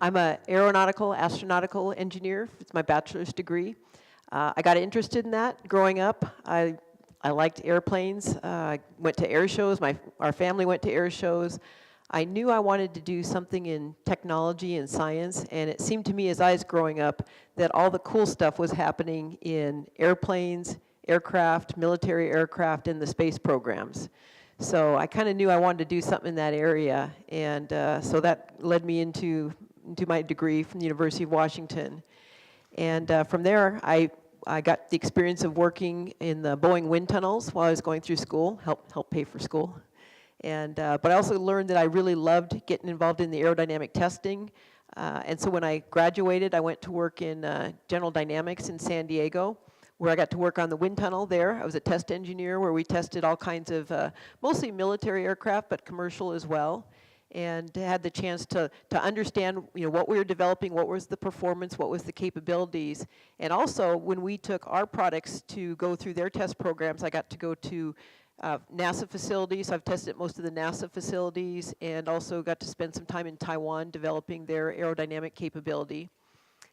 I'm an aeronautical, astronautical engineer. It's my bachelor's degree. I got interested in that growing up. I liked airplanes. I went to air shows. Our family went to air shows. I knew I wanted to do something in technology and science, and it seemed to me as I was growing up that all the cool stuff was happening in airplanes, aircraft, military aircraft, and the space programs. So I kind of knew I wanted to do something in that area, and so that led me into my degree from the University of Washington. And from there, I got the experience of working in the Boeing wind tunnels while I was going through school, help pay for school. And but I also learned that I really loved getting involved in the aerodynamic testing. And so when I graduated, I went to work in General Dynamics in San Diego, where I got to work on the wind tunnel there. I was a test engineer where we tested all kinds of, mostly military aircraft, but commercial as well. And had the chance to understand, what we were developing, what was the performance, what was the capabilities. And also, when we took our products to go through their test programs, I got to go to NASA facilities. So I've tested most of the NASA facilities, and also got to spend some time in Taiwan developing their aerodynamic capability.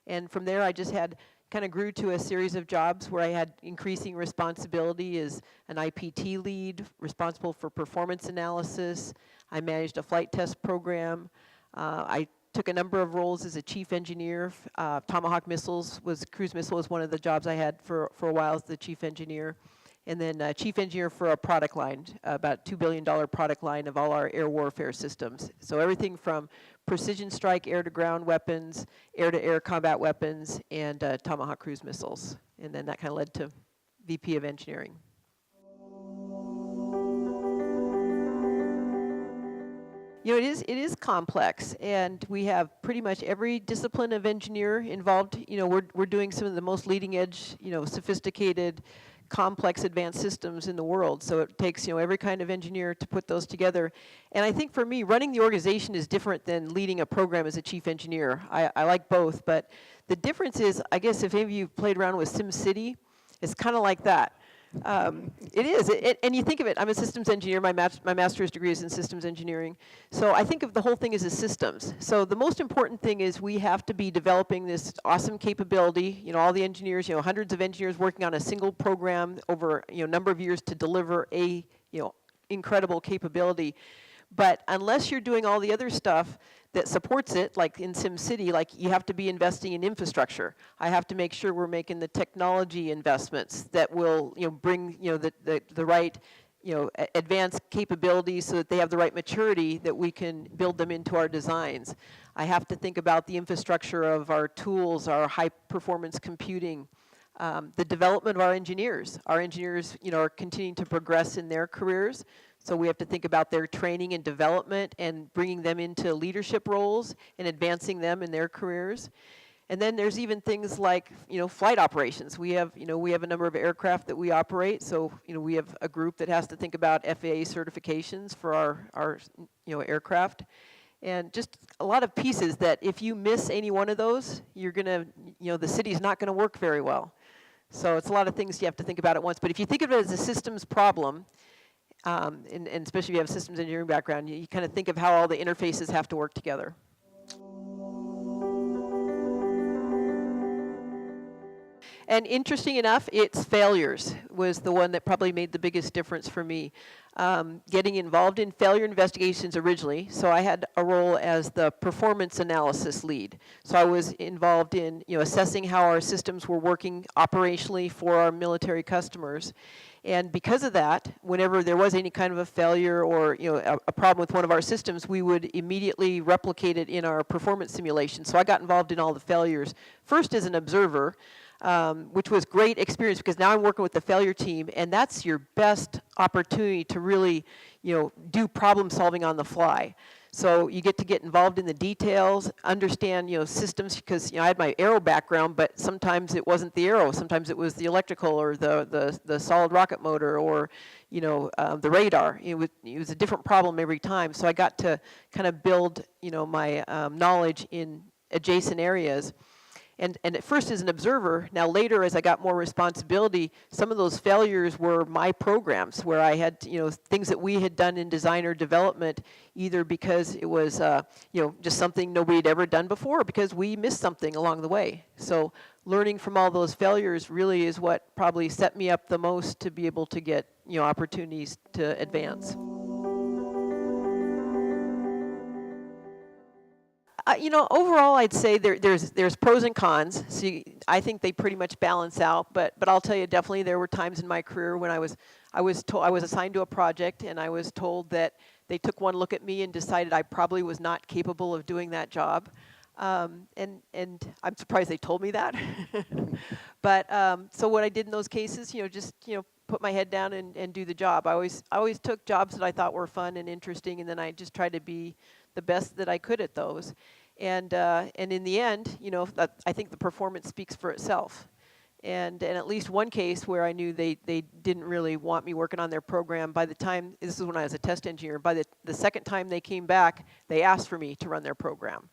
And from there, I just kind of grew to a series of jobs where I had increasing responsibility as an IPT lead, responsible for performance analysis. I managed a flight test program. I took a number of roles as a chief engineer. Tomahawk missiles cruise missile was one of the jobs I had for a while as the chief engineer. And then chief engineer for a product line, about $2 billion product line of all our air warfare systems. So everything from precision strike air-to-ground weapons, air-to-air combat weapons, and Tomahawk cruise missiles. And then that kind of led to VP of engineering. It is complex, and we have pretty much every discipline of engineer involved. We're doing some of the most leading edge, sophisticated, complex advanced systems in the world. So it takes, every kind of engineer to put those together. And I think for me, running the organization is different than leading a program as a chief engineer. I like both, but the difference is, I guess if any of you played around with SimCity, it's kind of like that. It is, and you think of it, I'm a systems engineer, my master's degree is in systems engineering, so I think of the whole thing as systems. So the most important thing is we have to be developing this awesome capability, all the engineers, hundreds of engineers working on a single program over, a number of years to deliver a, incredible capability. But unless you're doing all the other stuff that supports it, like in SimCity, like you have to be investing in infrastructure. I have to make sure we're making the technology investments that will, bring, the right, advanced capabilities so that they have the right maturity that we can build them into our designs. I have to think about the infrastructure of our tools, our high-performance computing, the development of our engineers. Our engineers, are continuing to progress in their careers. So we have to think about their training and development and bringing them into leadership roles and advancing them in their careers. And then there's even things like, flight operations. We have a number of aircraft that we operate. So, we have a group that has to think about FAA certifications for our aircraft. And just a lot of pieces that if you miss any one of those, you're gonna, the city's not gonna work very well. So it's a lot of things you have to think about at once. But if you think of it as a systems problem, and especially if you have a systems engineering background, you kind of think of how all the interfaces have to work together. And interesting enough, its failures was the one that probably made the biggest difference for me. Getting involved in failure investigations originally, so I had a role as the performance analysis lead. So I was involved in assessing how our systems were working operationally for our military customers. And because of that, whenever there was any kind of a failure or a problem with one of our systems, we would immediately replicate it in our performance simulation. So I got involved in all the failures, first as an observer, which was great experience because now I'm working with the failure team, and that's your best opportunity to really do problem solving on the fly. So you get to get involved in the details, understand systems, because I had my aero background, but sometimes it wasn't the aero, sometimes it was the electrical or the solid rocket motor or the radar. It was a different problem every time. So I got to kind of build my knowledge in adjacent areas. And at first as an observer, now later as I got more responsibility, some of those failures were my programs where I had, things that we had done in design or development, either because it was, just something nobody had ever done before, or because we missed something along the way. So learning from all those failures really is what probably set me up the most to be able to get, opportunities to advance. Overall, I'd say there's pros and cons. So I think they pretty much balance out. But I'll tell you, definitely there were times in my career when I was assigned to a project, and I was told that they took one look at me and decided I probably was not capable of doing that job. And I'm surprised they told me that. But so what I did in those cases, just put my head down and do the job. I always took jobs that I thought were fun and interesting, and then I just tried to be the best that I could at those. And in the end, I think the performance speaks for itself. And at least one case where I knew they didn't really want me working on their program, by the time, this is when I was a test engineer, by the second time they came back, they asked for me to run their program.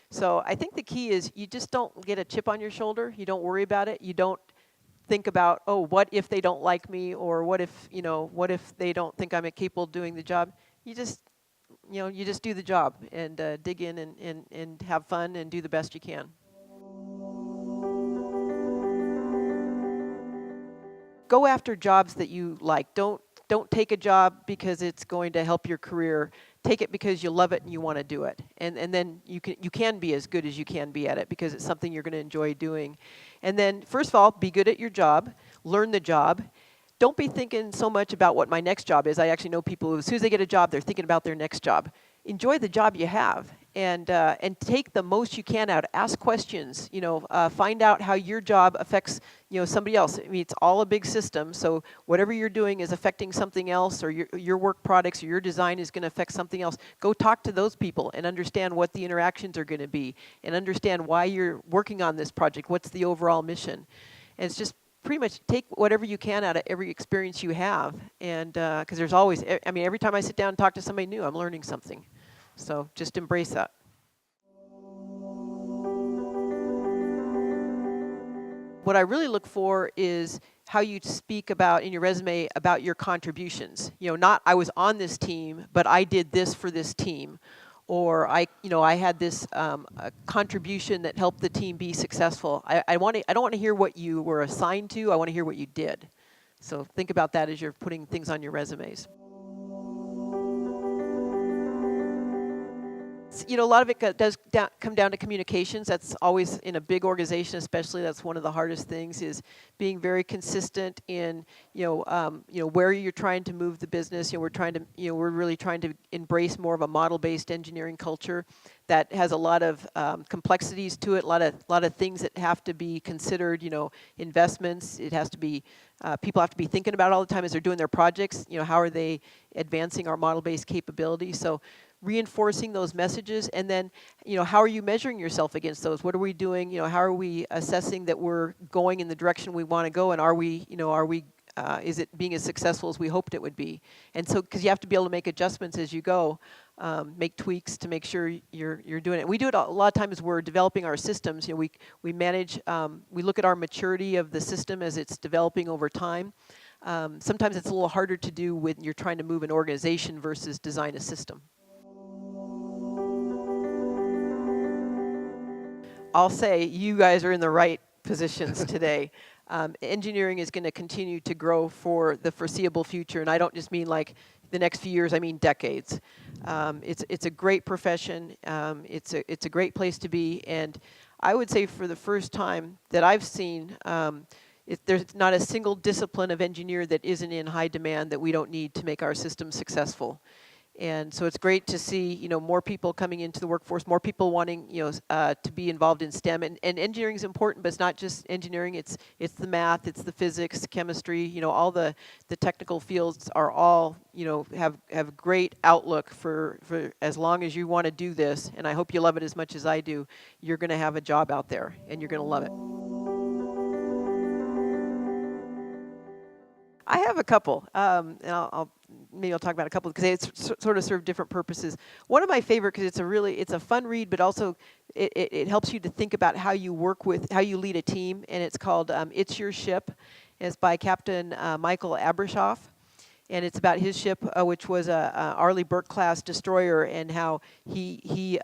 So I think the key is you just don't get a chip on your shoulder. You don't worry about it. You don't think about, oh, what if they don't like me, or what if they don't think I'm capable of doing the job. You just do the job and dig in and have fun and do the best you can. Go after jobs that you like. Don't take a job because it's going to help your career. Take it because you love it and you want to do it. And then you can be as good as you can be at it because it's something you're going to enjoy doing. And then first of all, be good at your job. Learn the job. Don't be thinking so much about what my next job is. I actually know people who, as soon as they get a job, they're thinking about their next job. Enjoy the job you have, and take the most you can out. Ask questions. Find out how your job affects somebody else. I mean, it's all a big system. So whatever you're doing is affecting something else, or your work products or your design is going to affect something else. Go talk to those people and understand what the interactions are going to be, and understand why you're working on this project. What's the overall mission? And it's just pretty much take whatever you can out of every experience you have, and because there's always, every time I sit down and talk to somebody new, I'm learning something. So just embrace that. What I really look for is how you speak about in your resume about your contributions. Not I was on this team, but I did this for this team. Or I had this contribution that helped the team be successful. I don't want to hear what you were assigned to. I want to hear what you did. So think about that as you're putting things on your resumes. A lot of it does come down to communications. That's always, in a big organization especially, that's one of the hardest things, is being very consistent in, where you're trying to move the business. We're really trying to embrace more of a model-based engineering culture that has a lot of complexities to it, a lot of things that have to be considered, investments. It has to be, people have to be thinking about it all the time as they're doing their projects. How are they advancing our model-based capability? So reinforcing those messages, and then, how are you measuring yourself against those? What are we doing? How are we assessing that we're going in the direction we want to go, and are we, is it being as successful as we hoped it would be? And so, because you have to be able to make adjustments as you go, make tweaks to make sure you're doing it. We do it a lot of times. We're developing our systems. We manage. We look at our maturity of the system as it's developing over time. Sometimes it's a little harder to do when you're trying to move an organization versus design a system. I'll say you guys are in the right positions today. Engineering is going to continue to grow for the foreseeable future, and I don't just mean like the next few years, I mean decades. It's a great profession. It's a great place to be, and I would say for the first time that I've seen, there's not a single discipline of engineer that isn't in high demand that we don't need to make our system successful. And so it's great to see, more people coming into the workforce, more people wanting, to be involved in STEM. And engineering is important, but it's not just engineering. It's the math, it's the physics, chemistry. All the technical fields are all, have great outlook for as long as you want to do this. And I hope you love it as much as I do. You're going to have a job out there, and you're going to love it. I have a couple, and maybe I'll talk about a couple because they sort of serve different purposes. One of my favorite, because it's a fun read, but also it helps you to think about how you lead a team, and it's called It's Your Ship. And it's by Captain Michael Abrashoff. And it's about his ship, which was a Arleigh Burke-class destroyer, and how he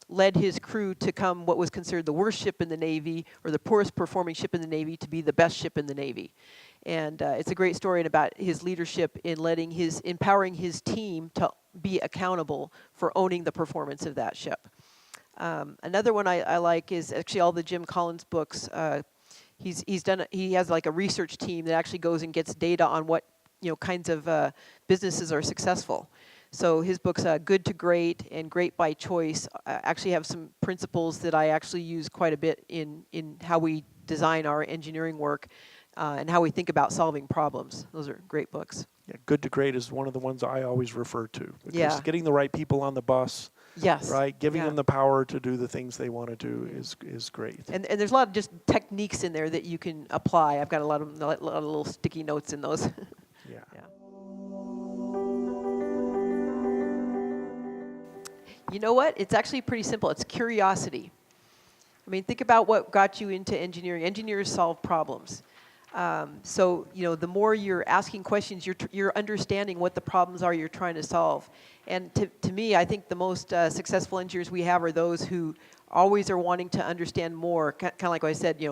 led his crew to come what was considered the worst ship in the Navy, or the poorest performing ship in the Navy, to be the best ship in the Navy. And it's a great story about his leadership in empowering his team to be accountable for owning the performance of that ship. Another one I like is actually all the Jim Collins books. He has like a research team that actually goes and gets data on what kinds of businesses are successful. So his books, Good to Great and Great by Choice, actually have some principles that I actually use quite a bit in how we design our engineering work and how we think about solving problems. Those are great books. Yeah, Good to Great is one of the ones I always refer to. Yeah. Getting the right people on the bus. Yes. Right, giving them the power to do the things they want to do is great. And there's a lot of just techniques in there that you can apply. I've got a lot of little sticky notes in those. Yeah. You know what? It's actually pretty simple. It's curiosity. I mean, think about what got you into engineering. Engineers solve problems. So, the more you're asking questions, you're understanding what the problems are you're trying to solve. And to me, I think the most successful engineers we have are those who always are wanting to understand more. Kind of like what I said,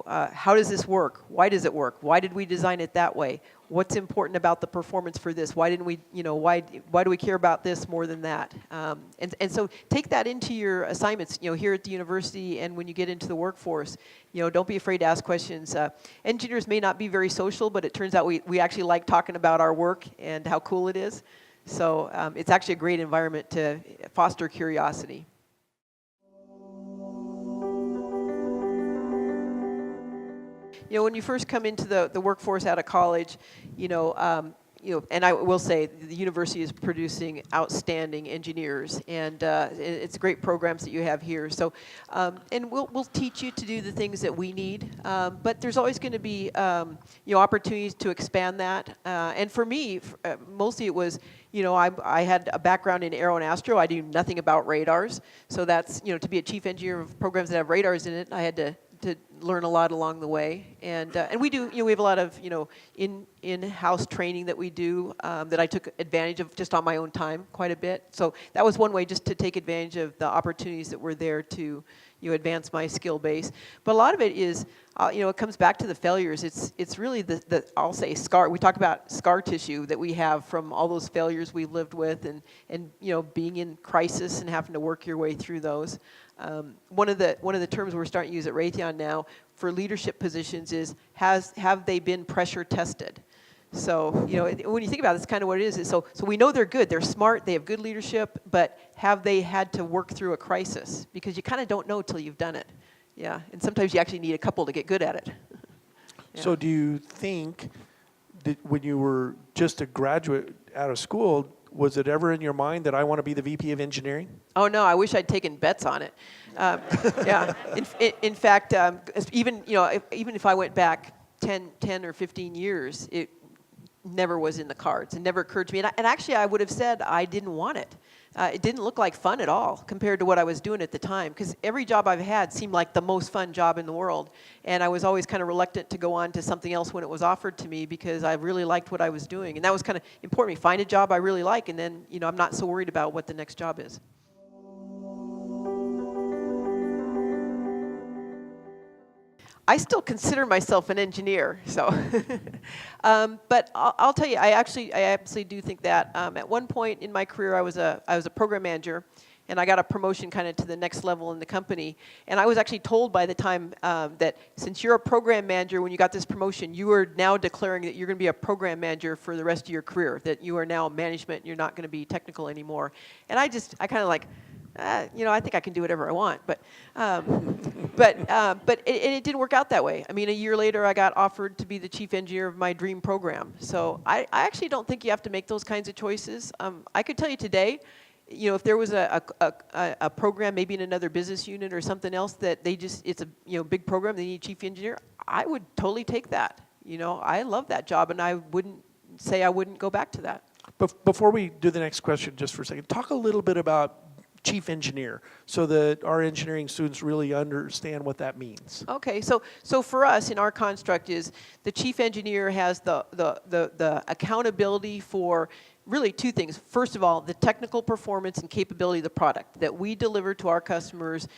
how does this work? Why does it work? Why did we design it that way? What's important about the performance for this? Why didn't we, why do we care about this more than that? And so take that into your assignments, here at the university and when you get into the workforce. Don't be afraid to ask questions. Engineers may not be very social, but it turns out we actually like talking about our work and how cool it is. So it's actually a great environment to foster curiosity. When you first come into the workforce out of college, and I will say the university is producing outstanding engineers, and it's great programs that you have here. So, and we'll teach you to do the things that we need, but there's always going to be opportunities to expand that. And for me, mostly it was, I had a background in aero and astro. I knew nothing about radars, so that's to be a chief engineer of programs that have radars in it, I had to learn a lot along the way, and we do. We have a lot of in-house training that we do that I took advantage of just on my own time quite a bit. So that was one way, just to take advantage of the opportunities that were there to advance my skill base. But a lot of it is it comes back to the failures. It's really the I'll say scar. We talk about scar tissue that we have from all those failures we lived with, and being in crisis and having to work your way through those. One of the terms we're starting to use at Raytheon now for leadership positions is have they been pressure tested? So when you think about it, it's kind of what it is. So we know they're good, they're smart, they have good leadership, but have they had to work through a crisis? Because you kind of don't know till you've done it. Yeah, and sometimes you actually need a couple to get good at it. Yeah. So do you think that when you were just a graduate out of school, was it ever in your mind that I want to be the VP of engineering? Oh no, I wish I'd taken bets on it. Yeah, in fact, even if I went back 10 or 15 years, it never was in the cards. It never occurred to me. And actually, I would have said I didn't want it. It didn't look like fun at all compared to what I was doing at the time, because every job I've had seemed like the most fun job in the world. And I was always kind of reluctant to go on to something else when it was offered to me, because I really liked what I was doing. And that was kind of important to me. Find a job I really like, and then I'm not so worried about what the next job is. I still consider myself an engineer, so. But I'll tell you, I absolutely do think that. At one point in my career, I was a program manager, and I got a promotion kind of to the next level in the company. And I was actually told by the time that since you're a program manager, when you got this promotion, you are now declaring that you're going to be a program manager for the rest of your career, that you are now management, and you're not going to be technical anymore. And I kind of like, I think I can do whatever I want, but it didn't work out that way. I mean, a year later, I got offered to be the chief engineer of my dream program. So I actually don't think you have to make those kinds of choices. I could tell you today, if there was a program, maybe in another business unit or something else that it's a big program, they need a chief engineer, I would totally take that. I love that job, and I wouldn't say I wouldn't go back to that. Before we do the next question, just for a second, talk a little bit about chief engineer so that our engineering students really understand what that means. Okay, so for us in our construct is the chief engineer has the accountability for really two things. First of all, the technical performance and capability of the product that we deliver to our customers,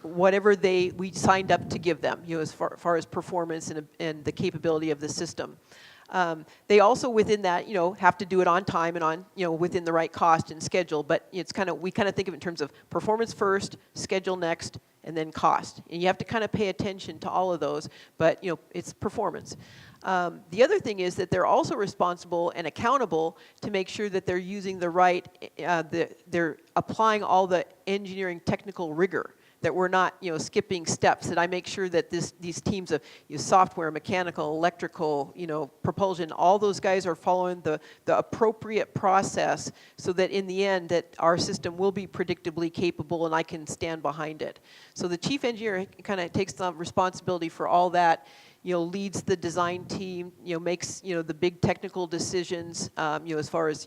whatever we signed up to give them, as far as performance and the capability of the system. They also within that, have to do it on time and on, within the right cost and schedule. But it's we kind of think of it in terms of performance first, schedule next, and then cost. And you have to kind of pay attention to all of those. But it's performance. The other thing is that they're also responsible and accountable to make sure that they're using the right, they're applying all the engineering technical rigor. That we're not, skipping steps. That I make sure that these teams of software, mechanical, electrical, propulsion, all those guys are following the appropriate process, so that in the end, that our system will be predictably capable, and I can stand behind it. So the chief engineer kind of takes the responsibility for all that. Leads the design team, makes, the big technical decisions, as far as,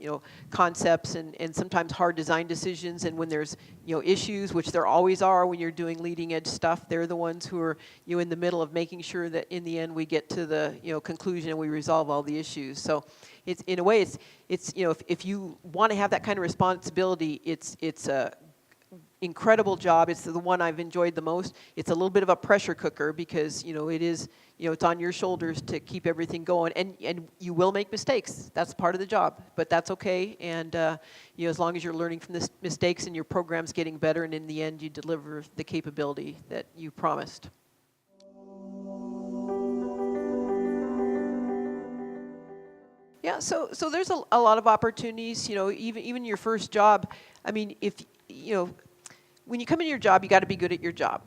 concepts and sometimes hard design decisions. And when there's, issues, which there always are when you're doing leading edge stuff, they're the ones who are, in the middle of making sure that in the end we get to the, conclusion and we resolve all the issues. So it's, in a way, it's if you want to have that kind of responsibility, it's a incredible job. It's the one I've enjoyed the most. It's a little bit of a pressure cooker because, it is, it's on your shoulders to keep everything going. And you will make mistakes. That's part of the job. But that's okay. And, as long as you're learning from the mistakes and your program's getting better, and in the end you deliver the capability that you promised. Yeah, so there's a lot of opportunities, even your first job. I mean, if, when you come in your job, you got to be good at your job.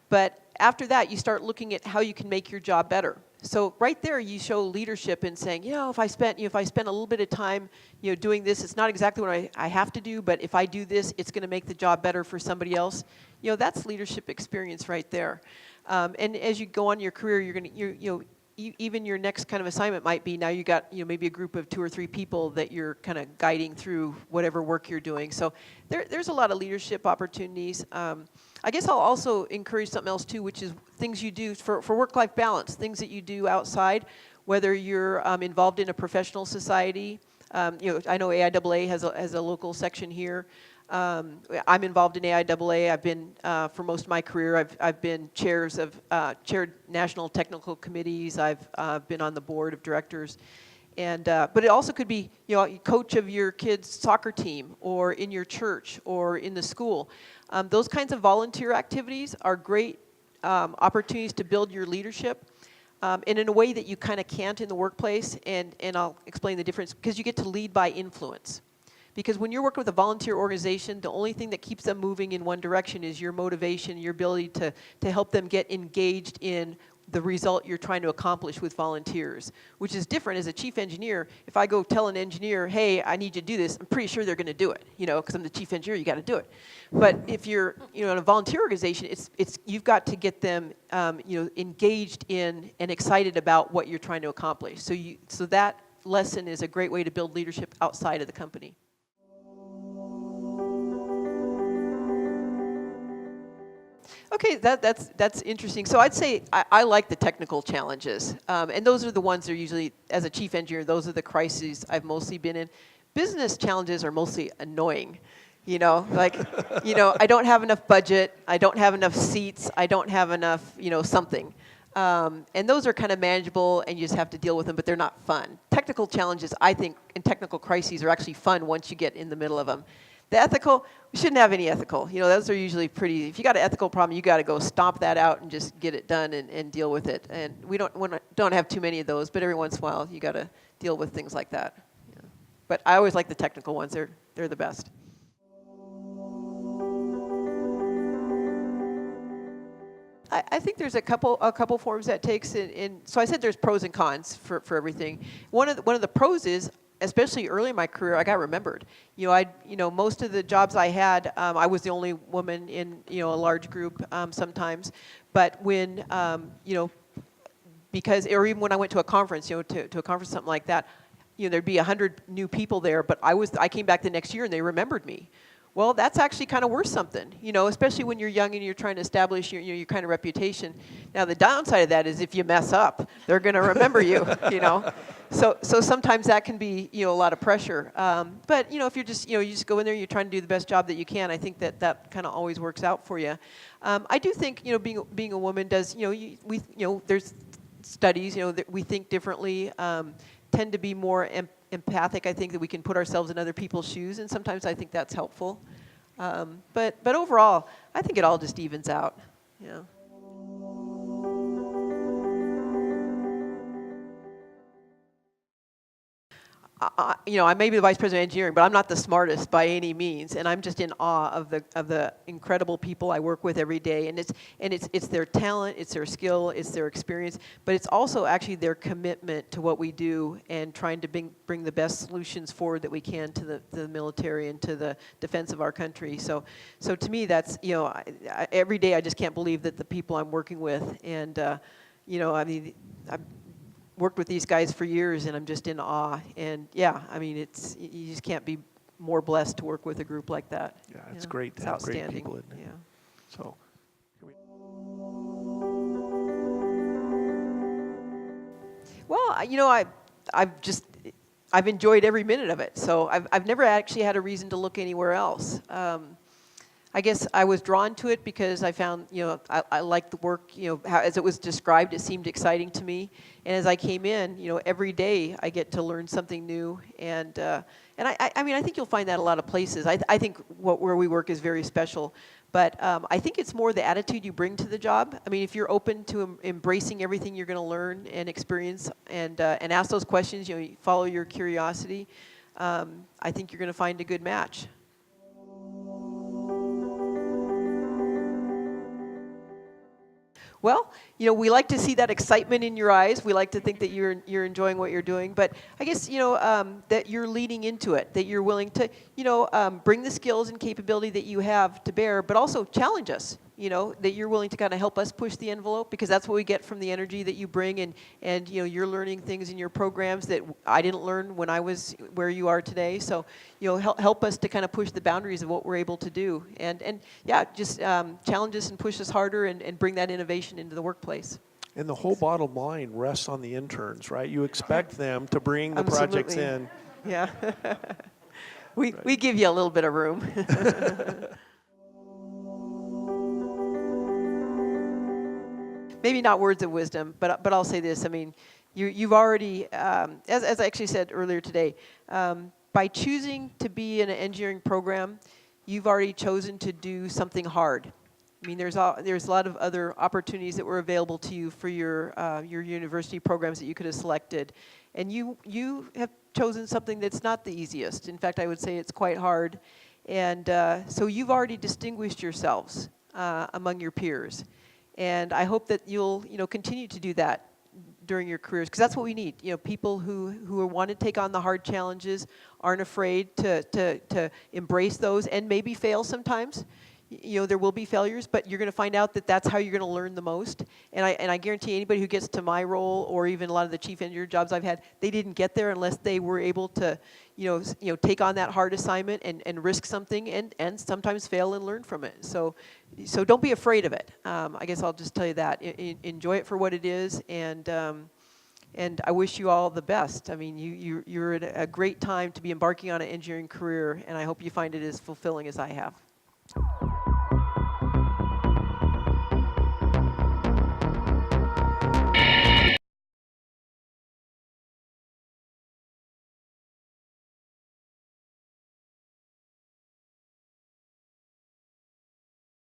But after that, you start looking at how you can make your job better. So right there, you show leadership in saying, if I spent a little bit of time, doing this, it's not exactly what I have to do, but if I do this, it's going to make the job better for somebody else. That's leadership experience right there. And as you go on in your career, you're going to, even your next kind of assignment might be now you got maybe a group of 2 or 3 people that you're kind of guiding through whatever work you're doing. So there's a lot of leadership opportunities. I guess I'll also encourage something else too, which is things you do for work-life balance, things that you do outside, whether you're involved in a professional society. I know AIAA has a local section here. I'm involved in AIAA. I've been, for most of my career, I've been chaired national technical committees. I've been on the board of directors. And, but it also could be, coach of your kid's soccer team, or in your church, or in the school. Those kinds of volunteer activities are great opportunities to build your leadership. And in a way that you kind of can't in the workplace, and I'll explain the difference, because you get to lead by influence. Because when you're working with a volunteer organization, the only thing that keeps them moving in one direction is your motivation, your ability to help them get engaged in the result you're trying to accomplish with volunteers, which is different as a chief engineer. If I go tell an engineer, hey, I need you to do this, I'm pretty sure they're going to do it, because I'm the chief engineer, you got to do it. But if you're, in a volunteer organization, it's you've got to get them, engaged in and excited about what you're trying to accomplish. So that lesson is a great way to build leadership outside of the company. Okay, that's interesting. So I'd say I like the technical challenges, and those are the ones that are usually, as a chief engineer, those are the crises I've mostly been in. Business challenges are mostly annoying, I don't have enough budget, I don't have enough seats, I don't have enough, something. And those are kind of manageable, and you just have to deal with them, but they're not fun. Technical challenges, I think, and technical crises are actually fun once you get in the middle of them. The ethical, we shouldn't have any ethical. Those are usually pretty, if you got an ethical problem, you got to go stomp that out and just get it done and deal with it. And we don't have too many of those, but every once in a while, you got to deal with things like that. Yeah. But I always like the technical ones. They're the best. I think there's a couple forms that takes in. So I said there's pros and cons for everything. One of the pros is, especially early in my career, I got remembered. Most of the jobs I had, I was the only woman in, a large group sometimes. But when, because, or even when I went to a conference, to a conference, something like that, there'd be 100 new people there, but I came back the next year and they remembered me. Well, that's actually kind of worth something, especially when you're young and you're trying to establish your kind of reputation. Now, the downside of that is if you mess up, they're going to remember you, So sometimes that can be, a lot of pressure. But, if you're just, you just go in there, you're trying to do the best job that you can, I think that kind of always works out for you. I do think, being a woman does, there's studies, that we think differently, tend to be more empathic. I think that we can put ourselves in other people's shoes, and sometimes I think that's helpful. But overall, I think it all just evens out. Yeah. I may be the vice president of engineering, but I'm not the smartest by any means, and I'm just in awe of the incredible people I work with every day. And it's their talent, it's their skill, it's their experience, but it's also actually their commitment to what we do and trying to bring the best solutions forward that we can to the military and to the defense of our country. So to me, that's every day I just can't believe that the people I'm working with, and I've worked with these guys for years, and I'm just in awe. And yeah, you just can't be more blessed to work with a group like that. Yeah, it's great to have great people in there. Yeah. So, well, I've enjoyed every minute of it. So I've never actually had a reason to look anywhere else. I guess I was drawn to it because I found, I liked the work, how, as it was described, it seemed exciting to me. And as I came in, every day I get to learn something new. And I think you'll find that a lot of places. I think where we work is very special. But I think it's more the attitude you bring to the job. If you're open to embracing everything you're going to learn and experience and ask those questions, you follow your curiosity, I think you're going to find a good match. Well, we like to see that excitement in your eyes. We like to think that you're enjoying what you're doing. But I guess, that you're leaning into it, that you're willing to, bring the skills and capability that you have to bear, but also challenge us, that you're willing to kind of help us push the envelope, because that's what we get from the energy that you bring. And you're learning things in your programs that I didn't learn when I was where you are today. So, help us to kind of push the boundaries of what we're able to do. And yeah, just challenge us and push us harder and bring that innovation into the workplace. And the whole bottom line rests on the interns, right? You expect them to bring the projects in. Yeah. We give you a little bit of room. Maybe not words of wisdom, but I'll say this. You've already, as I actually said earlier today, by choosing to be in an engineering program, you've already chosen to do something hard. There's a lot of other opportunities that were available to you for your university programs that you could have selected, and you have chosen something that's not the easiest. In fact, I would say it's quite hard, and so you've already distinguished yourselves among your peers, and I hope that you'll continue to do that during your careers, because that's what we need. People who want to take on the hard challenges, aren't afraid to embrace those and maybe fail sometimes. There will be failures, but you're going to find out that that's how you're going to learn the most. And I guarantee anybody who gets to my role, or even a lot of the chief engineer jobs I've had, they didn't get there unless they were able to, take on that hard assignment and risk something and sometimes fail and learn from it. So don't be afraid of it. I guess I'll just tell you that. Enjoy it for what it is, and I wish you all the best. You're at a great time to be embarking on an engineering career, and I hope you find it as fulfilling as I have.